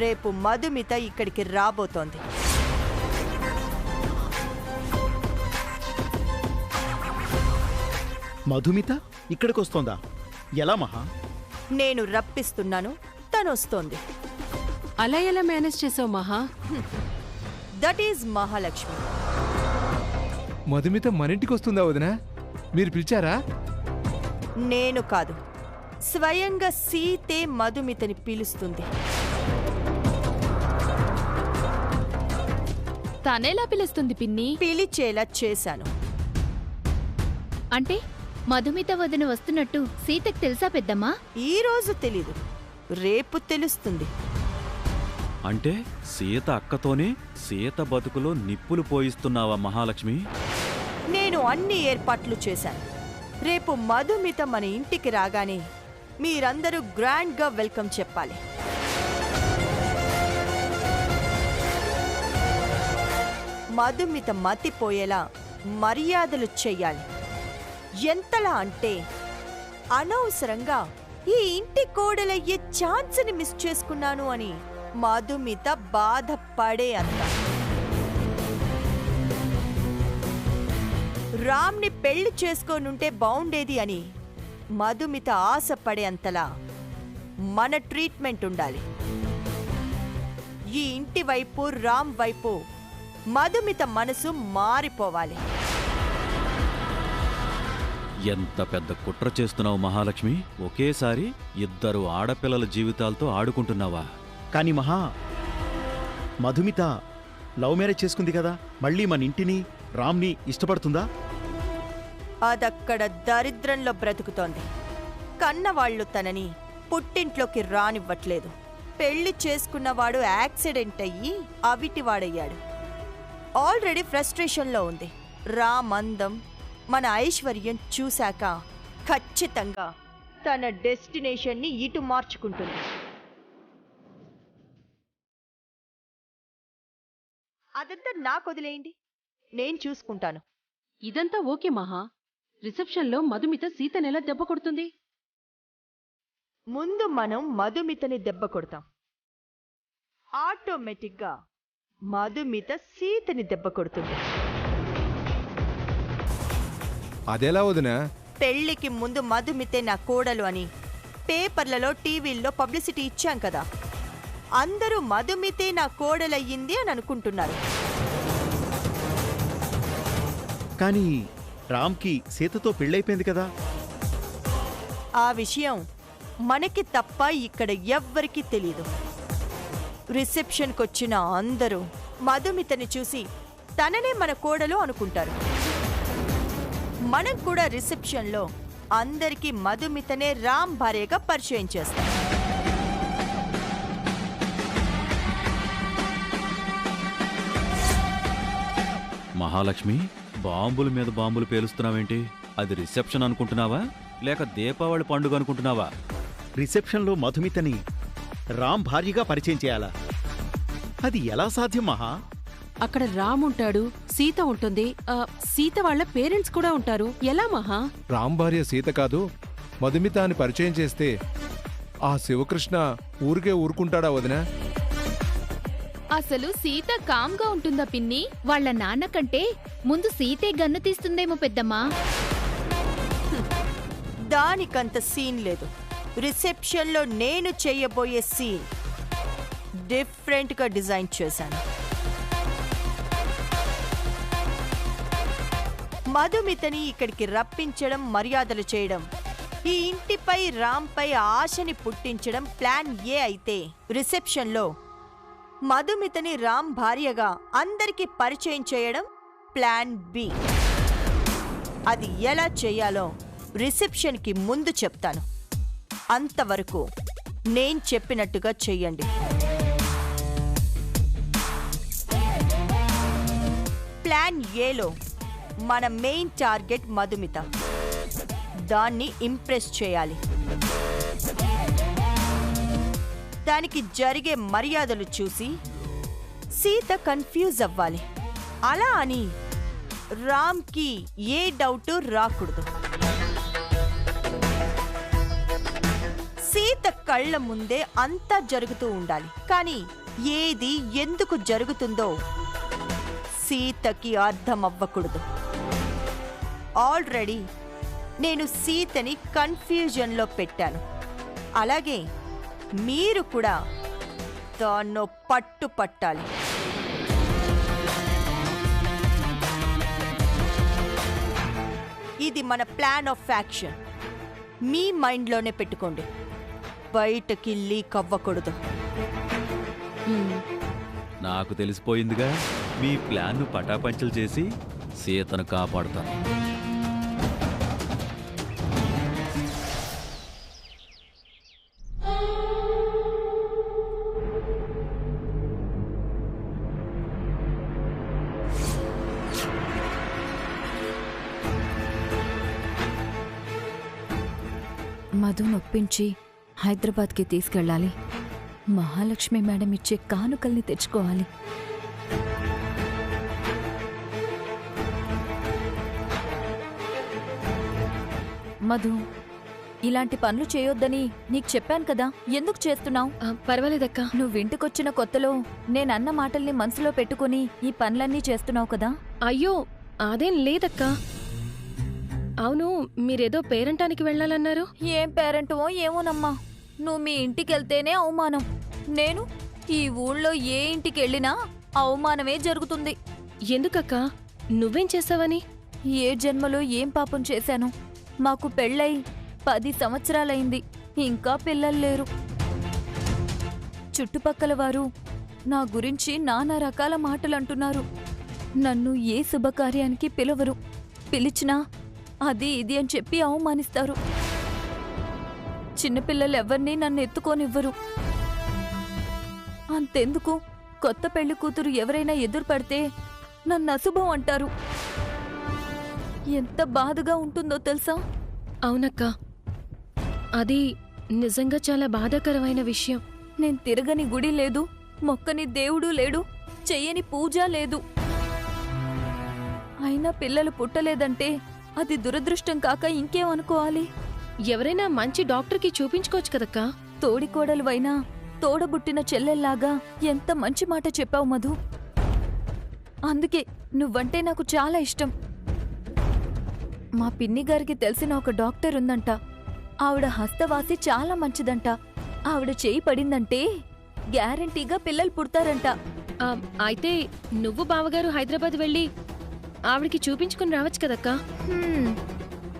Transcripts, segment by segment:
రేపు మధుమిత ఇక్కడికి రాబోతోంది. మధుమిత ఇక్కడికి వస్తోందా? ఎలా మహా? నేను రప్పిస్తున్నాను, తనొస్తోంది. అలా ఎలా మేనేజ్ చేసావు మహా? That is Mahalakshmi. మధుమిత మన ఇంటికి వస్తుందా వదినా? మీరు పిలిచారా? నేను కాదు, స్వయంగా సీతే మధుమితని పిలుస్తుంది. తనేలా పిలుస్తుంది పిన్ని? పిలిచేలా చేశాను. అంటే మధుమిత వదిన వస్తున్నట్టు సీతకు తెలుసా పెద్దమ్మా? ఈ రోజు తెలీదు, రేపు తెలుస్తుంది. అంటే సీత అక్కతోనే సీత బతుకులో నిప్పులు పోయిస్తున్నావా మహాలక్ష్మి? నేను అన్ని ఏర్పాట్లు చేశాను. రేపు మధుమిత మన ఇంటికి రాగానే మీరందరూ గ్రాండ్గా వెల్కమ్ చెప్పాలి. మధుమిత మతిపోయేలా మర్యాదలు చెయ్యాలి. ఎంతలా అంటే అనవసరంగా ఈ ఇంటి కోడలయ్యే ఛాన్స్ని మిస్ చేసుకున్నాను అని మధుమిత బాధపడే అంత. రామ్ని పెళ్లి చేసుకోనుంటే బావుండేది అని మధుమిత ఆశపడే అంతలా మన ట్రీట్మెంట్ ఉండాలి. ఈ ఇంటి వైపు రామ్ వైపు మధుమిత మనసు మారిపోవాలి. ఎంత పెద్ద కుట్ర చేస్తున్నావు మహాలక్ష్మి? ఒకేసారి ఇద్దరు ఆడపిల్లల జీవితాలతో ఆడుకుంటున్నావా? కాని మహా, మధుమిత లవ్ మ్యారేజ్ చేసుకుంది కదా, మళ్ళీ మన ఇంటిని రామ్ని ఇష్టపడుతుందా? అదక్కడ దరిద్రంలో బ్రతుకుతోంది. కన్నవాళ్లు తనని పుట్టింట్లోకి రానివ్వట్లేదు. పెళ్లి చేసుకున్నవాడు యాక్సిడెంట్ అయ్యి అవిటివాడయ్యాడు. ఆల్రెడీ ఫ్రస్ట్రేషన్లో ఉంది. రామ్ అందం, మన ఐశ్వర్యం చూశాక ఖచ్చితంగా తన డెస్టినేషన్ని ఇటు మార్చుకుంటుంది. అదంతా నాకు వదిలేయండి, నేను చూసుకుంటాను. ఇదంతా ఓకే మహా. రిసెప్షన్లో మధుమిత సీతనెలా దెబ్బ కొడుతుంది? ముందు మనం మధుమితని దెబ్బ కొడతాం. ఆటోమేటిక్గా మధుమిత సీతని దెబ్బ కొడుతుంది. అదెలా వదినా? పెళ్లికి ముందు మధుమితే నా కోడలు అని పేపర్లలో టీవీల్లో పబ్లిసిటీ ఇచ్చాం కదా, అందరూ మధుమితే నా కోడలయ్యింది అని అనుకుంటున్నారు. కానీ రామ్కి సీతతో పెళ్ళైపోయింది కదా. ఆ విషయం మనకి తప్ప ఇక్కడ ఎవ్వరికీ తెలీదు. రిసెప్షన్కొచ్చిన అందరూ మధుమితని చూసి తననే మన కోడలు అనుకుంటారు. మనం కూడా రిసెప్షన్లో అందరికీ మధుమితనే రామ్ భార్యగా పరిచయం చేస్తాం. మహాలక్ష్మి, బాంబుల మీద బాంబులు పేలుస్తున్నావేంటి? అది రిసెప్షన్ అనుకుంటున్నావా లేక దీపావళి పండుగ అనుకుంటున్నావా? రిసెప్షన్లో మధుమితని రామ్ భార్యగా పరిచయం చేయాలా? అది ఎలా సాధ్యం మహా? అక్కడ రామ్ ఉంటాడు, సీత ఉంటుంది, సీత వాళ్ళ పేరెంట్స్ కూడా ఉంటారు. ఎలా మహా? రామ్ భార్య సీత కాదు, మధుమిత అని పరిచయం చేస్తే ఆ శివకృష్ణ ఊరికే ఊరుకుంటాడా వదినా? అసలు సీత కామ్గా ఉంటుందా పిన్ని? వాళ్ళ నాన్న కంటే ముందు సీతే గన్ను తీస్తుందేమో పెద్దమ్మా. దానికంత సీన్ లేదు. రిసెప్షన్లో నేను చెయ్యబోయే సీన్ డిఫరెంట్గా డిజైన్ చేశాను. మధుమితని ఇక్కడికి రప్పించడం, మర్యాదలు చేయడం, ఈ ఇంటిపై రాంపై ఆశని పుట్టించడం ప్లాన్ ఏ అయితే, రిసెప్షన్లో మధుమితని రామ్ భార్యగా అందరికీ పరిచయం చేయడం ప్లాన్ బి. అది ఎలా చేయాలో రిసెప్షన్కి ముందు చెప్తాను. అంతవరకు నేను చెప్పినట్టుగా చెయ్యండి. ప్లాన్ ఏలో మన మెయిన్ టార్గెట్ మధుమిత. దాన్ని ఇంప్రెస్ చేయాలి. దానికి జరిగే మర్యాదలు చూసి సీత కన్ఫ్యూజ్ అవ్వాలి. అలా అని రామ్కి ఏ డౌట్ రాకూడదు. సీత కళ్ళ ముందే అంతా జరుగుతూ ఉండాలి. కానీ ఏది ఎందుకు జరుగుతుందో సీతకి అర్థమవ్వకూడదు. ఆల్రెడీ నేను సీతని కన్ఫ్యూజన్లో పెట్టాను. అలాగే మీరు కూడా దాన్నో పట్టాలి. ఇది మన ప్లాన్ ఆఫ్ యాక్షన్. మీ మైండ్లోనే పెట్టుకోండి, బయటకి లీక్ అవ్వకూడదు. నాకు తెలిసిపోయిందిగా, మీ ప్లాన్ను పటాపంచలు చేసి సీతను కాపాడుతాను. మధు నొప్పించి హైదరాబాద్కి తీసుకెళ్ళాలి. మహాలక్ష్మి మేడం ఇచ్చే కానుకల్ని తెచ్చుకోవాలి. మధు, ఇలాంటి పనులు చేయొద్దని నీకు చెప్పాను కదా, ఎందుకు చేస్తున్నావు? పర్వాలేదక్క. నువ్వింటికొచ్చిన కొత్తలో నేనన్న మాటల్ని మనసులో పెట్టుకుని ఈ పనులన్నీ చేస్తున్నావు కదా. అయ్యో, అదేం లేదక్క. అవును, మీరేదో పేరంటానికి వెళ్ళాలన్నారు. ఏం పేరెంటో ఏమోనమ్మా, నువ్వు మీ ఇంటికెళ్తేనే అవమానం. నేను ఈ ఊళ్ళో ఏ ఇంటికెళ్ళినా అవమానమే జరుగుతుంది. ఎందుకక్క? నువ్వేం చేసావని? ఏ జన్మలో ఏం పాపం చేశాను? మాకు పెళ్ళై 10 సంవత్సరాలైంది, ఇంకా పిల్లలు లేరు. చుట్టుపక్కల వారు నా గురించి నానా రకాల మాటలంటున్నారు. నన్ను ఏ శుభకార్యానికి పిలవరు, పిలిచినా అది ఇది అని చెప్పి అవమానిస్తారు. చిన్నపిల్లలెవ్వరినీ నన్ను ఎత్తుకోనివ్వరు. అంతెందుకు, కొత్త పెళ్లి కూతురు ఎవరైనా ఎదురుపడితే నన్ను అశుభం అంటారు. ఎంత బాధగా ఉంటుందో తెలుసా? అవునక్క, అది నిజంగా చాలా బాధాకరమైన విషయం. నేను తిరగని గుడి లేదు, మొక్కని దేవుడు లేడు, చెయ్యని పూజ లేదు. అయినా పిల్లలు పుట్టలేదంటే అది దురదృష్టం కాక ఇంకేమనుకోవాలి? ఎవరైనా మంచి డాక్టర్కి చూపించుకోవచ్చు కదక్కా. తోడికోడలువైనా తోడబుట్టిన చెల్లెల్లాగా ఎంత మంచి మాట చెప్పావు మధు. అందుకే నువ్వంటే నాకు చాలా ఇష్టం. మా పిన్ని గారికి తెలిసిన ఒక డాక్టర్ ఉందంట. ఆవిడ హస్తవాసి చాలా మంచిదంట. ఆవిడ చేయి పడిందంటే గ్యారంటీగా పిల్లలు పుడతారంట. అయితే నువ్వు బావగారు హైదరాబాద్ వెళ్ళి ఆవిడికి చూపించుకుని రావచ్చు కదక్కా.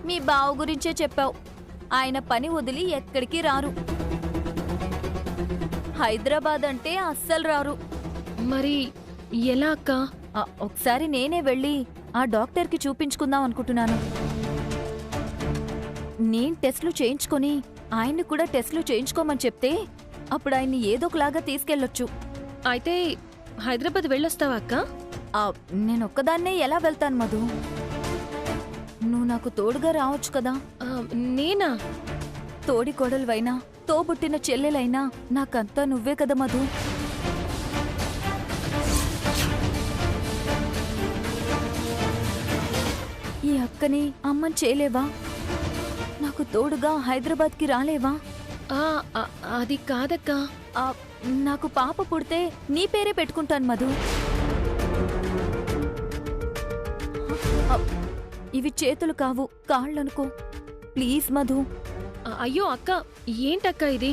మీ బావ గురించే చెప్పావు. ఆయన పని వదిలి ఎక్కడికి రారు. హైదరాబాద్ అంటే అస్సలు రారు. మరి ఎలా అక్క? ఒకసారి నేనే వెళ్ళి ఆ డాక్టర్కి చూపించుకుందాం అనుకుంటున్నాను. నేను టెస్టులు చేయించుకొని ఆయన్ని కూడా టెస్టులు చేయించుకోమని చెప్తే అప్పుడు ఆయన్ని ఏదోకలాగా తీసుకెళ్ళొచ్చు. అయితే హైదరాబాద్ వెళ్ళొస్తావా అక్క? నేనొక్కదాన్నే ఎలా వెళ్తాను మధు? నువ్వు నాకు తోడుగా రావచ్చు కదా. నేనా? తోడి కోడలువైనా తోబుట్టిన చెల్లెలైనా నాకంతా నువ్వే కదా మధు. ఈ అక్కని అమ్మని చేయలేవా? నాకు తోడుగా హైదరాబాద్కి రాలేవా? అది కాదక్క. నాకు పాప పుడితే నీ పేరే పెట్టుకుంటాను మధు. ఇవి చేతులు కావు, కాళ్ళనుకో. ప్లీజ్ మధు. అయ్యో అక్క, ఏంటక్క ఇది?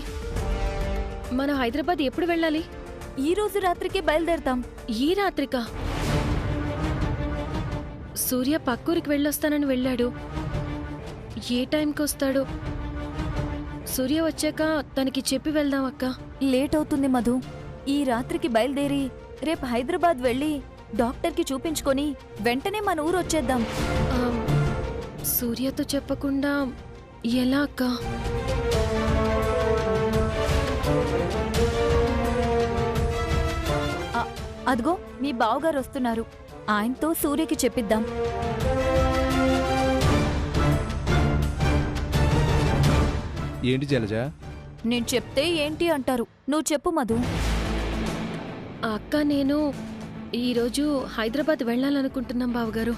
మనం హైదరాబాద్ ఎప్పుడు వెళ్ళాలి? ఈ రోజు రాత్రికి బయలుదేరతాం. ఈ రాత్రికా? సూర్య పక్కూరికి వెళ్ళొస్తానని వెళ్ళాడు. ఏ టైంకి వస్తాడు? సూర్య వచ్చాక తనకి చెప్పి వెళ్దాం అక్క. లేట్ అవుతుంది మధు. ఈ రాత్రికి బయలుదేరి రేపు హైదరాబాద్ వెళ్ళి డాక్టర్కి చూపించుకొని వెంటనే మన ఊరు వచ్చేద్దాం. సూర్యతో చెప్పకుండా ఎలా అక్క? అదిగో మీ బావగారు వస్తున్నారు. ఆయనతో సూర్యకి చెప్పిద్దాం. ఏంటి జలజ? నేను చెప్తే ఏంటి అంటారు, నువ్వు చెప్పు మధు. అక్క, నేను ఈరోజు హైదరాబాద్ వెళ్ళాలనుకుంటున్నాం బావగారు.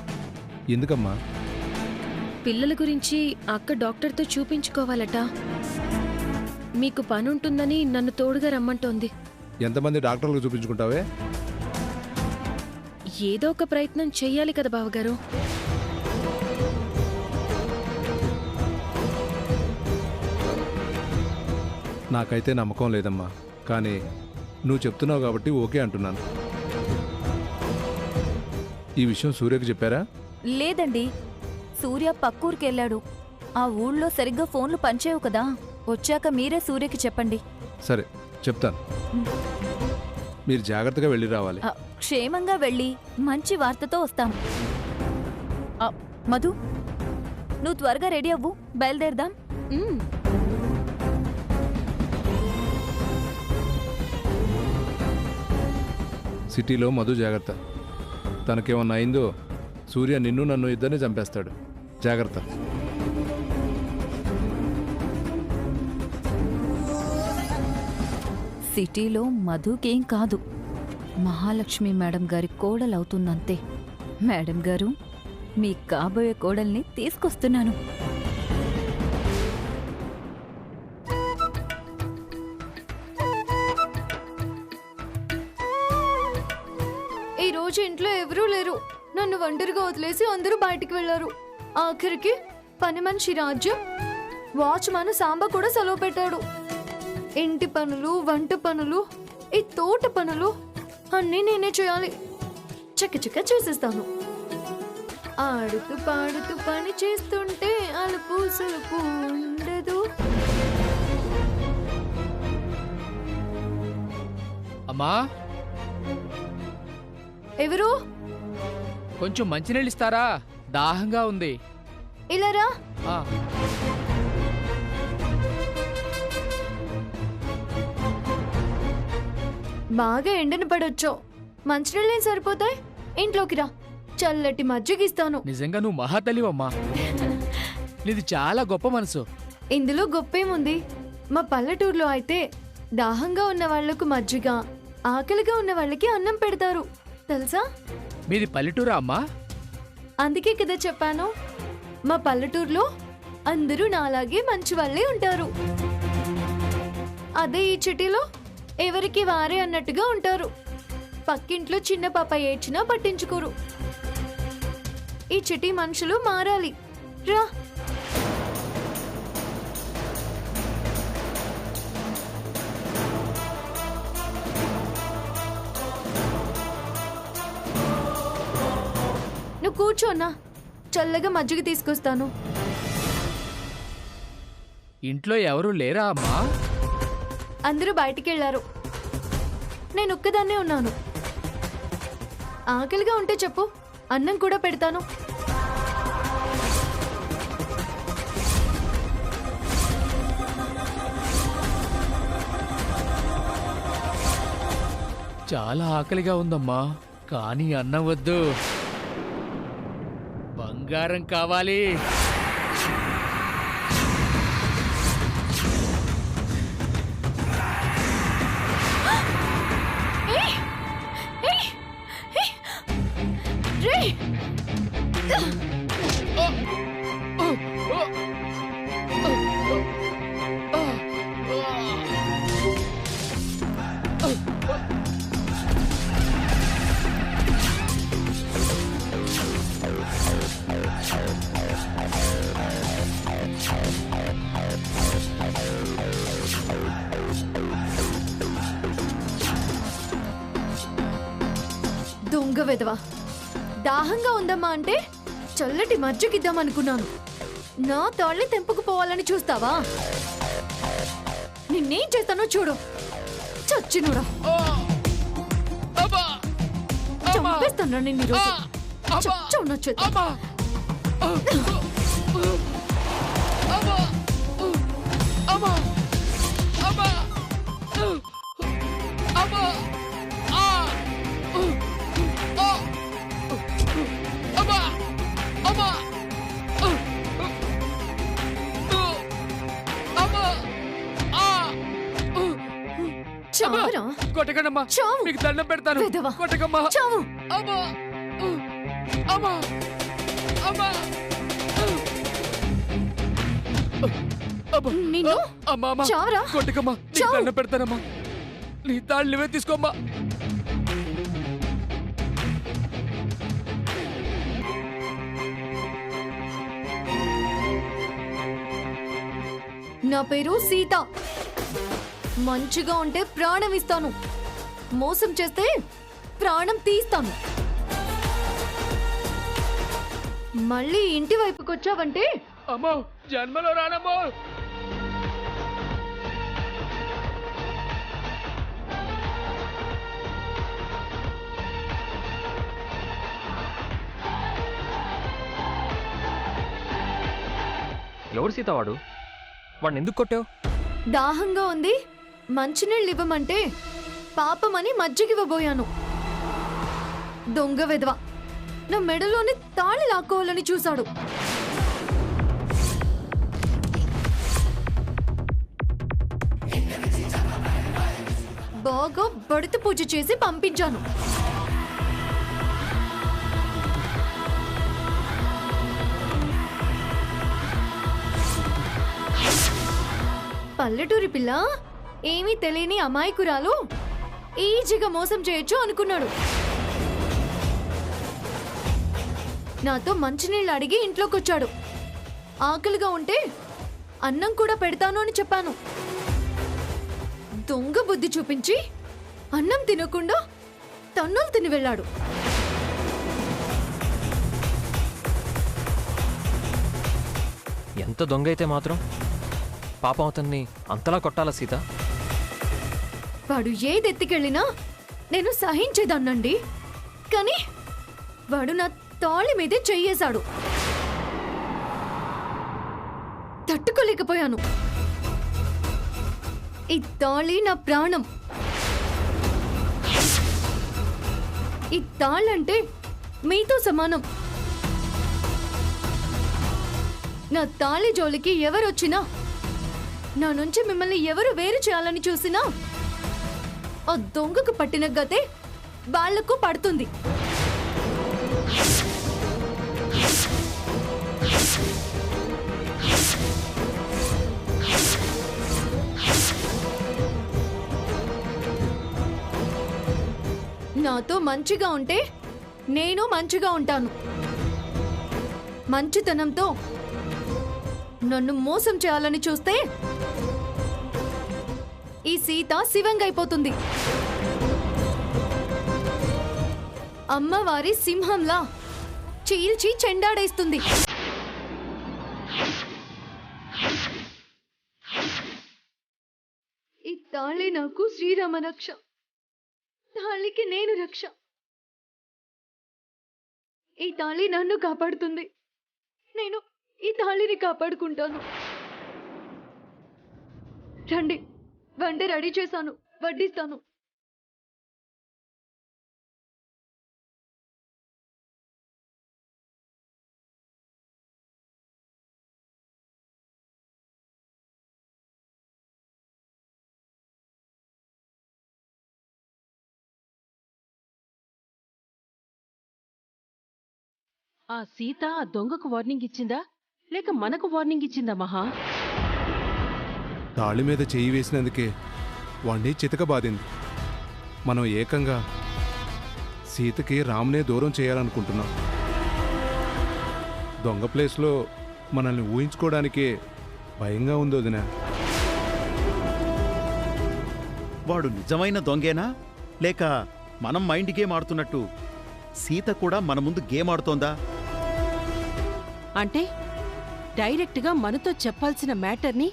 మీకు పనుంటుందని నన్ను తోడుగా రమ్మంటోంది. ఎంతమంది డాక్టర్లకు చూపించుకుంటావే? ఏదో ఒక ప్రయత్నం చెయ్యాలి కదా బావగారు. నాకైతే నమ్మకం లేదమ్మా, కానీ నువ్వు చెప్తున్నావు కాబట్టి ఓకే అంటున్నాను. ఈ విషయం సూర్యకి చెప్పారా? లేదండి, సూర్య పక్కూరికెళ్ళాడు. ఆ ఊళ్ళో సరిగ్గా ఫోన్లు పనిచేయవు కదా. వచ్చాక మీరే సూర్యకి చెప్పండి. సరే, చెప్తాను. మీరు జాగ్రత్తగా వెళ్ళి రావాలి. క్షేమంగా వెళ్ళి మంచి వార్తతో వస్తాం. మధు, నువ్వు త్వరగా రెడీ అవ్వు, బయలుదేరదాం. మ్మ్. సిటీలో మధు జాగ్రత్త. తనకేమన్నా అయిందో సూర్య నిన్ను నన్ను ఇద్దరిని చంపేస్తాడు. జాగ్రత్త. సిటీలో మధుకేం కాదు, మహాలక్ష్మి మేడం గారి కోడలవుతుందంతే. మేడం గారు, మీ కాబోయే కోడల్ని తీసుకొస్తున్నాను. ఈ రోజు ఇంట్లో ఎవరూ లేరు. నన్ను ఒంటరిగా వదిలేసి అందరూ బయటికి వెళ్లారు. ఆఖరికి పని మనిషి రాజ్యం, వాచ్మాన్ సాంబ కూడా సెలవు పెట్టాడు. ఇంటి పనులు, వంట పనులు, ఈ తోట పనులు అన్నీ నేనే చేయాలి. చకచక చేసేస్తాను. ఆడుతూ పాడుతూ పని చేస్తుంటే అలుపు సులుపు ఉండదు. అమ్మా, ఎవరు? కొంచెం మంచినీళ్ళు ఇస్తారా? దాహంగా ఉంది. ఇలారా. ఆ, బాగా ఎండను పడొచ్చో. మంచినీళ్ళేం సరిపోతాయి. ఇంట్లోకి రా, చల్లటి మజ్జిగిస్తాను. నిజంగా నువ్వు మహాతల్లివమ్మా. నీది చాలా గొప్ప మనసు. ఇందులో గొప్పేముంది? మా పల్లెటూరులో అయితే దాహంగా ఉన్న వాళ్లకు మజ్జిగ, ఆకలిగా ఉన్న వాళ్ళకి అన్నం పెడతారు తెలుసా? మీది పల్లెటూరా అమ్మా? అందుకే కదా చెప్పాను, మా పల్లెటూరులో అందరూ నాలాగే మంచి వాళ్ళే ఉంటారు. అదే ఈ సిటీలో ఎవరికి వారే అన్నట్టుగా ఉంటారు. పక్కింట్లో చిన్న పాప ఏడ్చినా పట్టించుకోరు. ఈ సిటీ మనుషులు మారాలి. రా. నువ్వు కూర్చోన్నా, చల్లగా మజ్జిగ తీసుకొస్తాను. ఇంట్లో ఎవరూ లేరా అమ్మా? అందరూ బయటికి వెళ్లారు. నేను ఒక్కదాన్నే ఉన్నాను. ఆకలిగా ఉంటే చెప్పు, అన్నం కూడా పెడతాను. చాలా ఆకలిగా ఉందమ్మా, కానీ అన్నం వద్దు, బంగారం కావాలి. దొంగ వెదవా, దాహంగా ఉందమ్మా అంటే చల్లటి మజ్జిగిద్దామనుకున్నాను. నా తాళ్ళని తెంపుకుపోవాలని చూస్తావా? నిన్నేం చేస్తానో చూడు. చచ్చినురా, చంపేస్తాను నిన్ను. చూడొచ్చు. చావురా. కొట్టకండమ్మా, చావు. మీకు దండం పెడతాను. వెధవా. కొట్టకమ్మా. చావు. అమ్మా, అమ్మా, అమ్మా, అబ్బా, నిన్ను అమ్మా అమ్మా చావరా? కొట్టుకమ్మా, నీకు చావు. దండం పెడతానమ్మా. నీ తాళ్ళు నువ్వే తీసుకోమ్మా. నా పేరు సీత. మంచిగా ఉంటే ప్రాణం ఇస్తాను, మోసం చేస్తే ప్రాణం తీస్తాను. మళ్ళీ ఇంటి వైపుకి వచ్చావంటే అమ్మో జన్మలో రానమ్మో. ఎవరు సీత వాడు? వాడిని ఎందుకు కొట్టావు? దాహంగా ఉంది, మంచినీళ్ళు ఇవ్వమంటే పాపమని మజ్జిగివ్వబోయాను. దొంగ వెధవ నా మెడలోని తాళి లాక్కోవాలని చూశాడు. బాగా బడిత పూజ చేసి పంపించాను. పల్లెటూరి పిల్ల, ఏమీ తెలియని అమాయకురాలు ఈజీగా మోసం చేయొచ్చు అనుకున్నాడు. నాతో మంచినీళ్ళు అడిగి ఇంట్లోకొచ్చాడు. ఆకలిగా ఉంటే అన్నం కూడా పెడతాను అని చెప్పాను. దొంగ బుద్ధి చూపించి అన్నం తినకుండా తన్నులు తిని వెళ్ళాడు. ఎంత దొంగ అయితే మాత్రం పాపం అతన్ని అంతలా కొట్టాలా సీత? వాడు ఏది ఎత్తికెళ్ళినా నేను సహించేదాన్నండి. కానీ వాడు నా తాళి మీదే చెయ్యేశాడు. తట్టుకోలేకపోయాను. ఈ తాళి నా ప్రాణం. ఈ తాళంటే మీతో సమానం. నా తాళి జోలికి ఎవరొచ్చినా, నా నుంచి మిమ్మల్ని ఎవరు వేరు చేయాలని చూసినా ఆ దొంగకు పట్టిన గతే వాళ్లకు పడుతుంది. నాతో మంచిగా ఉంటే నేను మంచిగా ఉంటాను. మంచితనంతో నన్ను మోసం చేయాలని చూస్తే ఈ సీత శివంగైపోతుంది. అమ్మవారి సింహంలా చీల్చి చెండాడేస్తుంది. ఈ తాళి నాకు శ్రీరామ రక్ష, తాళికి నేను రక్ష. ఈ తాళి నన్ను కాపాడుతుంది, నేను ఈ తాళిని కాపాడుకుంటాను. రండి, వంట రెడీ చేశాను, వడ్డిస్తాను. ఆ సీత ఆ దొంగకు వార్నింగ్ ఇచ్చిందా లేక మనకు వార్నింగ్ ఇచ్చిందా మహా? తాళి మీద చెయ్యి వేసినందుకే వాణ్ణి చితకబాదింది. మనం ఏకంగా సీతకి రామ్నే దూరం చేయాలనుకుంటున్నాం. దొంగ ప్లేస్లో మనల్ని ఊహించుకోవడానికే భయంగా ఉంది వదినా. వాడు నిజమైన దొంగేనా లేక మనం మైండ్ గేమ్ ఆడుతున్నట్టు సీత కూడా మన ముందు గేమ్ ఆడుతోందా? అంటే డైరెక్ట్గా మనతో చెప్పాల్సిన మ్యాటర్ని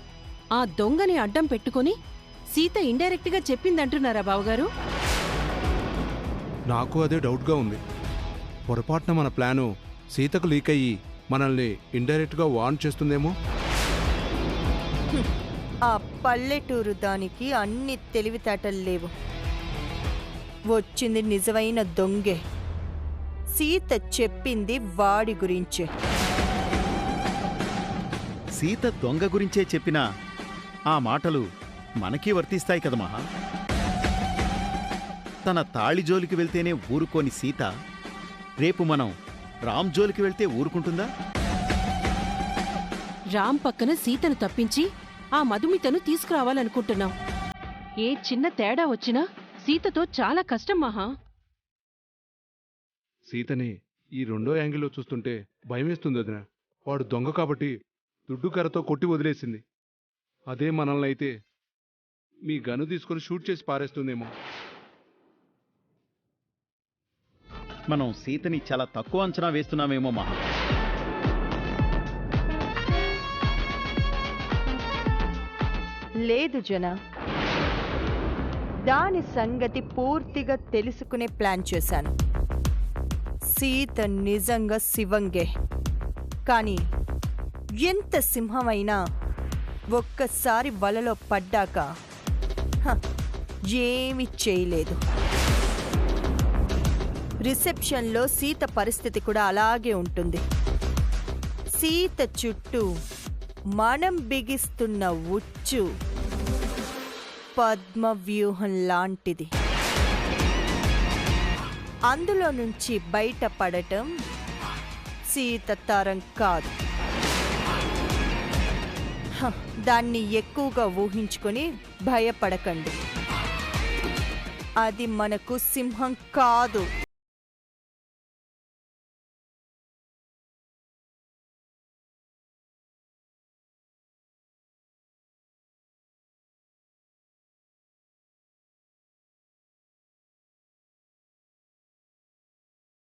ఆ దొంగని అడ్డం పెట్టుకొని సీత ఇండైరెక్ట్గా చెప్పిందంటున్నారా బావగారు? నాకు అదే డౌట్గా ఉంది. పొరపాటున మన ప్లాను సీతకు లీక్ అయ్యి మనల్ని ఇండైరెక్ట్గా వార్న్ చేస్తుందేమో. ఆ పల్లెటూరు దానికి అన్ని తెలివితేటలు లేవు. వచ్చింది నిజమైన దొంగే. సీత చెప్పింది వాడి గురించే. సీత దొంగ గురించే చెప్పినా ఆ మాటలు మనకీ వర్తిస్తాయి కదా మహా. తన తాళి జోలికి వెళ్తేనే ఊరుకోని సీత రేపు మనం రామ్ జోలికి వెళ్తే ఊరుకుంటుందా? రామ్ పక్కన సీతను తప్పించి ఆ మధుమితను తీసుకురావాలనుకుంటున్నాం. ఏ చిన్న తేడా వచ్చినా సీతతో చాలా కష్టం మహా. సీతని ఈ రెండో యాంగిల్లో చూస్తుంటే భయమేస్తుంది వదిన. వాడు దొంగ కాబట్టి దుడ్డు కర్రతో కొట్టి వదిలేసింది. అదే మనల్ని అయితే మీ గను తీసుకొని షూట్ చేసి పారేస్తుందేమో. మనం సీతని చాలా తక్కువ అంచనా వేస్తున్నామేమో మహా. లేదు జన, దాని సంగతి పూర్తిగా తెలుసుకునే ప్లాన్ చేశాను. సీత నిజంగా శివంగే, కానీ ఎంత సింహమైనా ఒక్కసారి వలలో పడ్డాక ఏమీ చేయలేదు. రిసెప్షన్లో సీత పరిస్థితి కూడా అలాగే ఉంటుంది. సీత చుట్టూ మనం బిగిస్తున్న ఉచ్చు పద్మవ్యూహం లాంటిది. అందులో నుంచి బయటపడటం సీత తరం కాదు. దాన్ని ఎక్కువగా ఊహించుకొని భయపడకండి. అది మనకు సింహం కాదు.